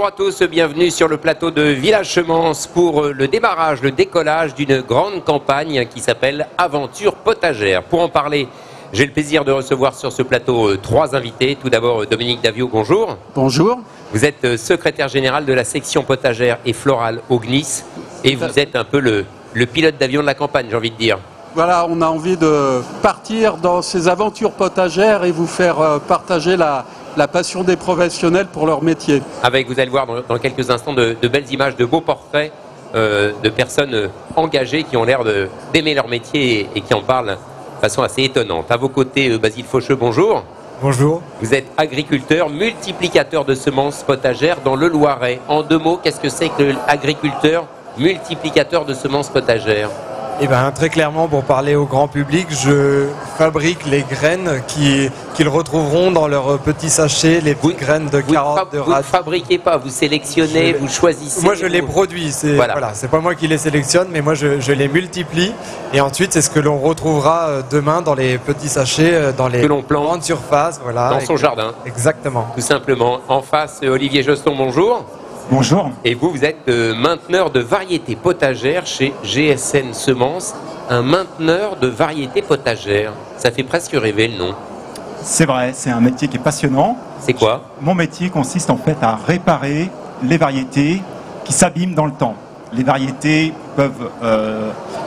Bonjour à tous, bienvenue sur le plateau de Village Semence pour le démarrage, le décollage d'une grande campagne qui s'appelle Aventure potagère. Pour en parler, j'ai le plaisir de recevoir sur ce plateau trois invités. Tout d'abord Dominique Davio, bonjour. Bonjour. Vous êtes secrétaire général de la section potagère et florale au GNIS et vous êtes un peu le pilote d'avion de la campagne, j'ai envie de dire. Voilà, on a envie de partir dans ces aventures potagères et vous faire partager la passion des professionnels pour leur métier. Avec, vous allez voir dans quelques instants, de belles images, de beaux portraits de personnes engagées qui ont l'air d'aimer leur métier et qui en parlent de façon assez étonnante. À vos côtés, Basile Faucheux, bonjour. Bonjour. Vous êtes agriculteur, multiplicateur de semences potagères dans le Loiret. En deux mots, qu'est-ce que c'est que l'agriculteur multiplicateur de semences potagères? Eh bien, très clairement, pour parler au grand public, je fabrique les graines qu'ils retrouveront dans leurs petits sachets, les petites graines de carottes, de radis. Vous ne fabriquez pas, vous sélectionnez, vous choisissez. Moi, je les produis. Voilà, c'est pas moi qui les sélectionne, mais moi, je les multiplie. Et ensuite, c'est ce que l'on retrouvera demain dans les petits sachets, dans les grandes surfaces. Voilà, dans son jardin. Exactement. Tout simplement. En face, Olivier Joston, bonjour. Bonjour. Et vous êtes mainteneur de variétés potagères chez GSN Semences, un mainteneur de variétés potagères. Ça fait presque rêver le nom. C'est vrai, c'est un métier qui est passionnant. C'est quoi? Mon métier consiste en fait à réparer les variétés qui s'abîment dans le temps. Les variétés peuvent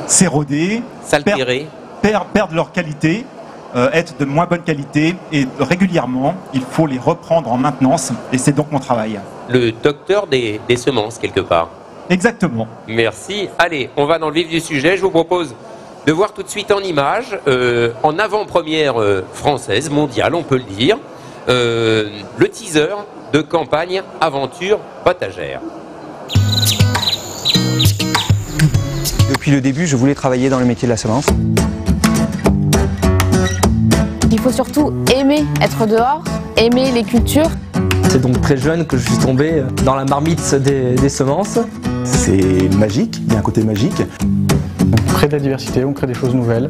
s'éroder, s'altérer, perdre leur qualité, être de moins bonne qualité et régulièrement, il faut les reprendre en maintenance et c'est donc mon travail. Le docteur des semences, quelque part. Exactement. Merci. Allez, on va dans le vif du sujet. Je vous propose de voir tout de suite en images, en avant-première française, mondiale, on peut le dire, le teaser de campagne Aventure potagère. Depuis le début, je voulais travailler dans le métier de la semence. Il faut surtout aimer être dehors, aimer les cultures. C'est donc très jeune que je suis tombé dans la marmite des semences. C'est magique, il y a un côté magique. On crée de la diversité, on crée des choses nouvelles.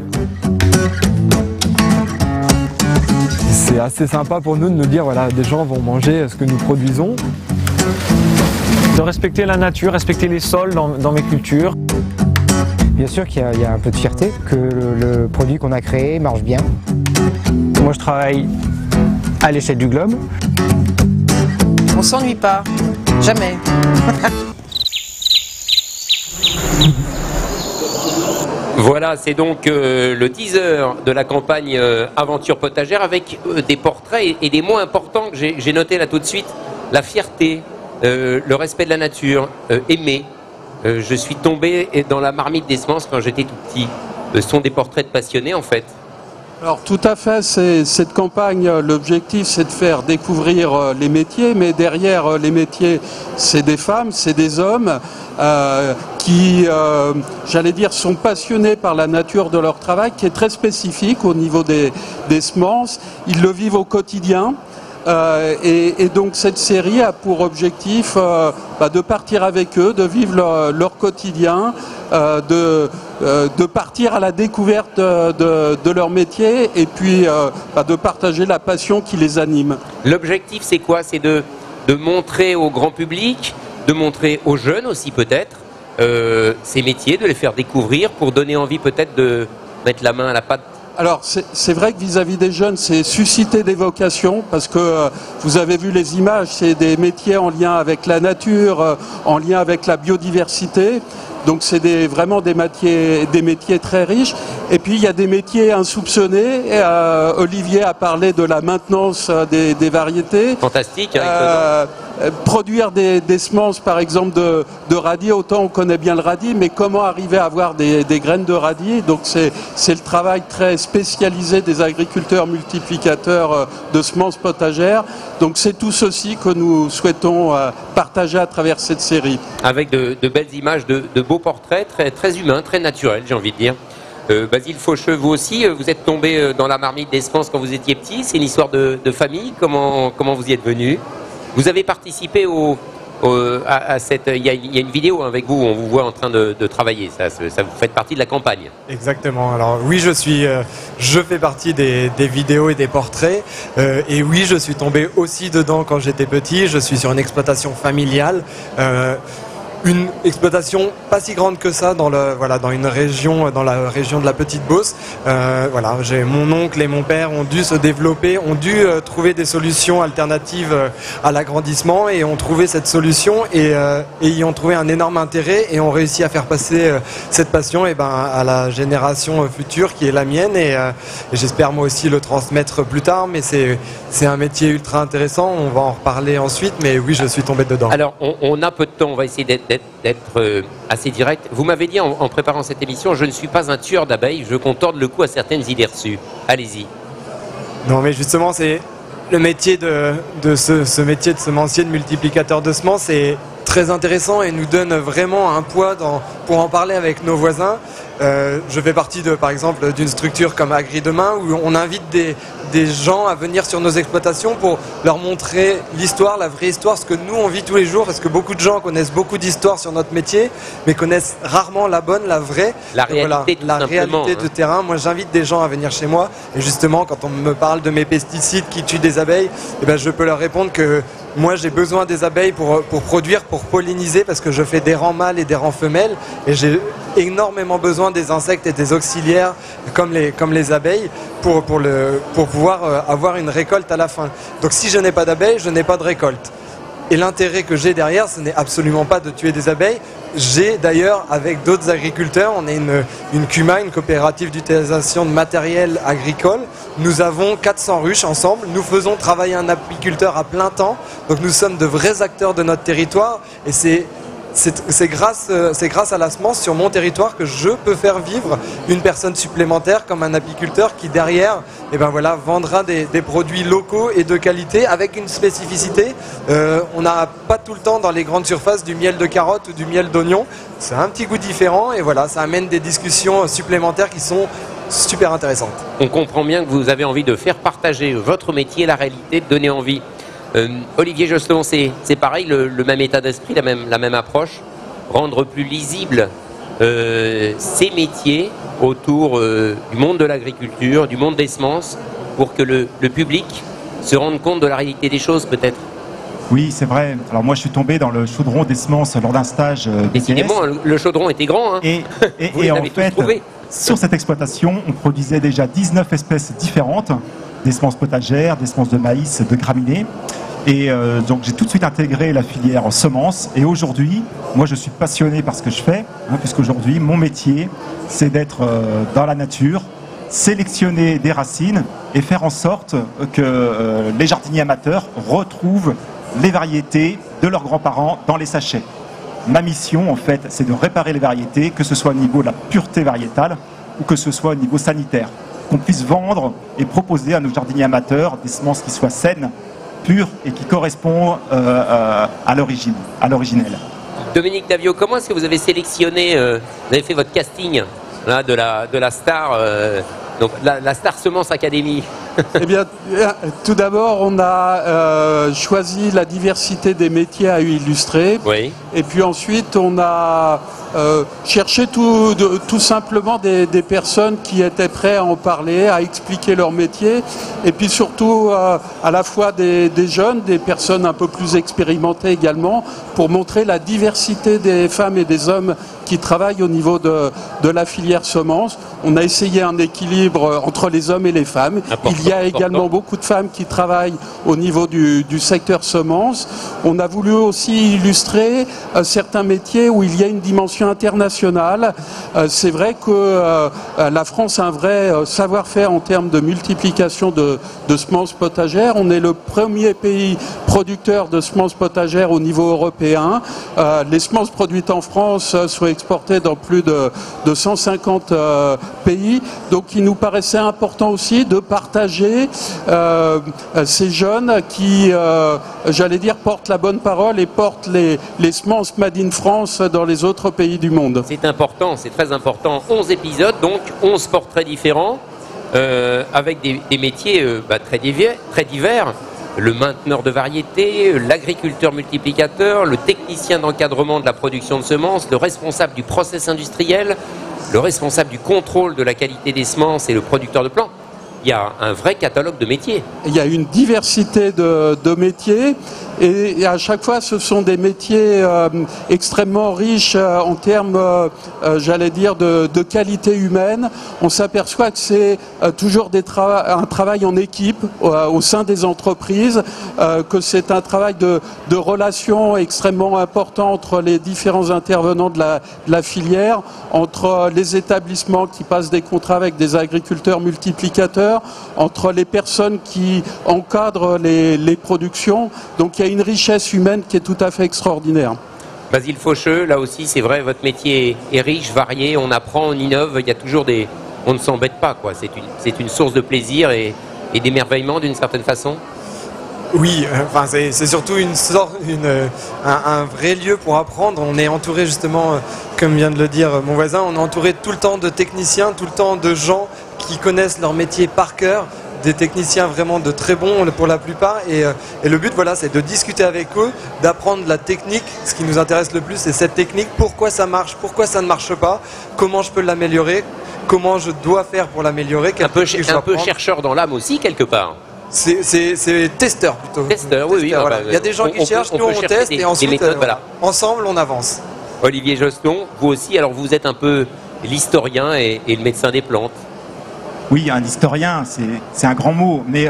C'est assez sympa pour nous de nous dire voilà, des gens vont manger ce que nous produisons. De respecter la nature, respecter les sols dans mes cultures. Bien sûr qu'il y a un peu de fierté que le produit qu'on a créé marche bien. Moi je travaille à l'échelle du globe. On s'ennuie pas, jamais. Voilà, c'est donc le teaser de la campagne Aventure potagère avec des portraits et des mots importants que j'ai notés là tout de suite. La fierté, le respect de la nature, aimer. Je suis tombé dans la marmite des semences quand j'étais tout petit. Ce sont des portraits de passionnés en fait. Alors tout à fait, cette campagne, l'objectif c'est de faire découvrir les métiers, mais derrière les métiers, c'est des femmes, c'est des hommes qui, j'allais dire, sont passionnés par la nature de leur travail, qui est très spécifique au niveau des semences. Ils le vivent au quotidien. Et donc cette série a pour objectif de partir avec eux, de vivre leur quotidien, de partir à la découverte de leur métier et puis de partager la passion qui les anime. L'objectif c'est quoi? C'est de montrer au grand public, de montrer aux jeunes aussi peut-être ces métiers, de les faire découvrir pour donner envie peut-être de mettre la main à la pâte. Alors c'est vrai que vis-à-vis des jeunes, c'est susciter des vocations parce que vous avez vu les images, c'est des métiers en lien avec la nature, en lien avec la biodiversité. Donc c'est vraiment des métiers très riches. Et puis il y a des métiers insoupçonnés. Olivier a parlé de la maintenance des variétés. Fantastique. Produire des semences par exemple de radis, autant on connaît bien le radis, mais comment arriver à avoir des graines de radis? Donc c'est le travail très spécialisé des agriculteurs multiplicateurs de semences potagères. Donc c'est tout ceci que nous souhaitons partager à travers cette série. Avec de belles images, de beaux portraits, très humains, très naturels, j'ai envie de dire. Basile Faucheux, vous aussi, vous êtes tombé dans la marmite des semences quand vous étiez petit. C'est une histoire de famille. Comment vous y êtes venu? Vous avez participé au il y a une vidéo avec vous où on vous voit en train de travailler. Ça vous fait partie de la campagne. Exactement. Alors oui, je fais partie des vidéos et des portraits. Et oui, je suis tombé aussi dedans quand j'étais petit. Je suis sur une exploitation familiale. Une exploitation pas si grande que ça dans la région de la Petite Beauce. J'ai mon oncle et mon père ont dû se développer, ont dû trouver des solutions alternatives à l'agrandissement et ont trouvé cette solution et y ont trouvé un énorme intérêt et ont réussi à faire passer cette passion à la génération future qui est la mienne et j'espère moi aussi le transmettre plus tard, mais c'est un métier ultra intéressant, on va en reparler ensuite, mais oui, je suis tombé dedans. Alors on a peu de temps, on va essayer d'être assez direct. Vous m'avez dit en préparant cette émission, je ne suis pas un tueur d'abeilles, je contorde le coup à certaines idées reçues. Allez-y. Non mais justement, c'est le métier ce métier de semencier, de multiplicateur de semences est très intéressant et nous donne vraiment un poids pour en parler avec nos voisins. Je fais partie par exemple d'une structure comme Agri Demain où on invite des gens à venir sur nos exploitations pour leur montrer l'histoire, la vraie histoire, ce que nous on vit tous les jours, parce que beaucoup de gens connaissent beaucoup d'histoires sur notre métier, mais connaissent rarement la bonne, la vraie. La réalité de terrain. Moi j'invite des gens à venir chez moi et justement quand on me parle de mes pesticides qui tuent des abeilles, je peux leur répondre que moi j'ai besoin des abeilles pour produire, pour polliniser, parce que je fais des rangs mâles et des rangs femelles et j'ai énormément besoin des insectes et des auxiliaires comme les abeilles pour pouvoir avoir une récolte à la fin. Donc si je n'ai pas d'abeilles, je n'ai pas de récolte. Et l'intérêt que j'ai derrière, ce n'est absolument pas de tuer des abeilles. J'ai d'ailleurs, avec d'autres agriculteurs, on est une CUMA, une coopérative d'utilisation de matériel agricole. Nous avons 400 ruches ensemble. Nous faisons travailler un apiculteur à plein temps. Donc nous sommes de vrais acteurs de notre territoire. Et c'est grâce à la semence sur mon territoire que je peux faire vivre une personne supplémentaire comme un apiculteur qui derrière vendra des produits locaux et de qualité avec une spécificité. On n'a pas tout le temps dans les grandes surfaces du miel de carotte ou du miel d'oignon. C'est un petit goût différent et ça amène des discussions supplémentaires qui sont super intéressantes. On comprend bien que vous avez envie de faire partager votre métier, la réalité, de donner envie. Olivier Josselon, c'est pareil, le même état d'esprit, la même approche, rendre plus lisible ces métiers autour du monde de l'agriculture, du monde des semences, pour que le public se rende compte de la réalité des choses peut-être. Oui, c'est vrai. Alors moi, je suis tombé dans le chaudron des semences lors d'un stage BTS. Décidément, le chaudron était grand. Hein. Et en fait, sur cette exploitation, on produisait déjà 19 espèces différentes, des semences potagères, des semences de maïs, de graminées. Et donc j'ai tout de suite intégré la filière semences. Et aujourd'hui, moi je suis passionné par ce que je fais, puisqu'aujourd'hui, mon métier, c'est d'être dans la nature, sélectionner des racines et faire en sorte que les jardiniers amateurs retrouvent les variétés de leurs grands-parents dans les sachets. Ma mission, en fait, c'est de réparer les variétés, que ce soit au niveau de la pureté variétale ou que ce soit au niveau sanitaire. Qu'on puisse vendre et proposer à nos jardiniers amateurs des semences qui soient saines, pures et qui correspondent à l'origine, à l'originel. Dominique Davio, comment est-ce que vous avez sélectionné, vous avez fait votre casting là, de la star, donc la Star Semence Academy? Eh bien, tout d'abord, on a choisi la diversité des métiers à illustrer. Oui. Et puis ensuite, on a cherché tout simplement des personnes qui étaient prêtes à en parler, à expliquer leur métier. Et puis surtout, à la fois des jeunes, des personnes un peu plus expérimentées également, pour montrer la diversité des femmes et des hommes qui travaillent au niveau de la filière semence. On a essayé un équilibre entre les hommes et les femmes. Il y a également beaucoup de femmes qui travaillent au niveau du secteur semences. On a voulu aussi illustrer certains métiers où il y a une dimension internationale. C'est vrai que la France a un vrai savoir-faire en termes de multiplication de semences potagères. On est le premier pays producteur de semences potagères au niveau européen. Les semences produites en France sont exportées dans plus de 150 pays. Donc il nous paraissait important aussi de partager ces jeunes qui, j'allais dire, portent la bonne parole et portent les semences Made in France dans les autres pays du monde. C'est important, c'est très important. 11 épisodes, donc 11 portraits différents, avec des métiers très divers. le mainteneur de variétés, l'agriculteur multiplicateur, le technicien d'encadrement de la production de semences, le responsable du process industriel, le responsable du contrôle de la qualité des semences et le producteur de plants. Il y a un vrai catalogue de métiers. Il y a une diversité de métiers et à chaque fois ce sont des métiers extrêmement riches en termes, j'allais dire, de qualité humaine. On s'aperçoit que c'est toujours un travail en équipe au sein des entreprises, que c'est un travail de relations extrêmement important entre les différents intervenants de la filière, entre les établissements qui passent des contrats avec des agriculteurs multiplicateurs, entre les personnes qui encadrent les productions. Donc il y a une richesse humaine qui est tout à fait extraordinaire. Basile Faucheux, là aussi c'est vrai, votre métier est riche, varié, on apprend, on innove, il y a toujours des... On ne s'embête pas, quoi. C'est une source de plaisir et d'émerveillement d'une certaine façon. Oui, enfin c'est surtout un vrai lieu pour apprendre. On est entouré justement, comme vient de le dire mon voisin, on est entouré tout le temps de techniciens, tout le temps de gens qui connaissent leur métier par cœur, des techniciens vraiment de très bons pour la plupart. Et le but, voilà, c'est de discuter avec eux, d'apprendre la technique. Ce qui nous intéresse le plus, c'est cette technique. Pourquoi ça marche, pourquoi ça ne marche pas, comment je peux l'améliorer, comment je dois faire pour l'améliorer. Un peu chercheur dans l'âme aussi, quelque part. C'est testeur plutôt. Testeur, oui, voilà. Il y a des gens qui cherchent, nous on teste et ensuite méthodes, voilà. Ensemble on avance. Olivier Josselon, vous aussi, alors vous êtes un peu l'historien et le médecin des plantes. Oui, un historien, c'est un grand mot, mais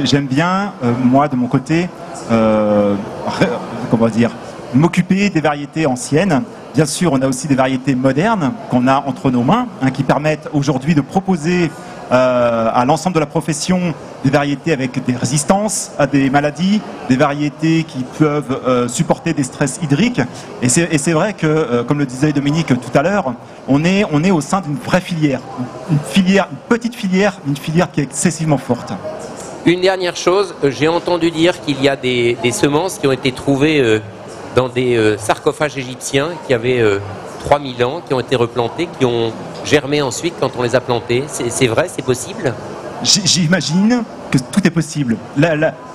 j'aime bien, moi de mon côté, comment dire, m'occuper des variétés anciennes. Bien sûr, on a aussi des variétés modernes qu'on a entre nos mains, qui permettent aujourd'hui de proposer à l'ensemble de la profession des variétés avec des résistances à des maladies, des variétés qui peuvent supporter des stress hydriques. Et c'est vrai que, comme le disait Dominique tout à l'heure, on est au sein d'une vraie filière, une petite filière, une filière qui est excessivement forte. Une dernière chose, j'ai entendu dire qu'il y a des semences qui ont été trouvées dans des sarcophages égyptiens qui avaient 3000 ans, qui ont été replantées, qui ont germé ensuite quand on les a plantées. C'est vrai, c'est possible? J'imagine que tout est possible.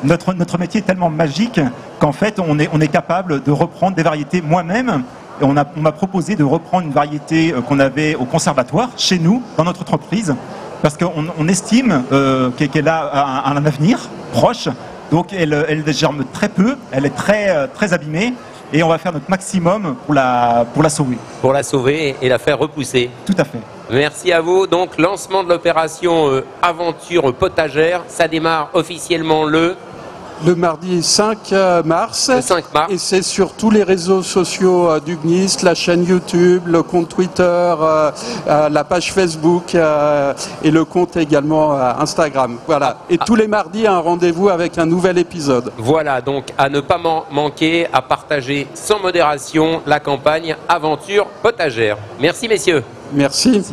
Notre métier est tellement magique qu'en fait on est capable de reprendre des variétés moi-même. On m'a proposé de reprendre une variété qu'on avait au conservatoire, chez nous, dans notre entreprise, parce qu'on estime qu'elle a un avenir proche. Donc elle germe très peu, elle est très abîmée. Et on va faire notre maximum pour la sauver. Pour la sauver et la faire repousser. Tout à fait. Merci à vous. Donc, lancement de l'opération Aventure Potagère. Ça démarre officiellement le mardi 5 mars. Le 5 mars. Et c'est sur tous les réseaux sociaux du GNIST, la chaîne YouTube, le compte Twitter, la page Facebook et le compte également Instagram. Voilà. Et tous les mardis, un rendez-vous avec un nouvel épisode. Voilà, donc à ne pas manquer, à partager sans modération la campagne Aventure Potagère. Merci messieurs. Merci.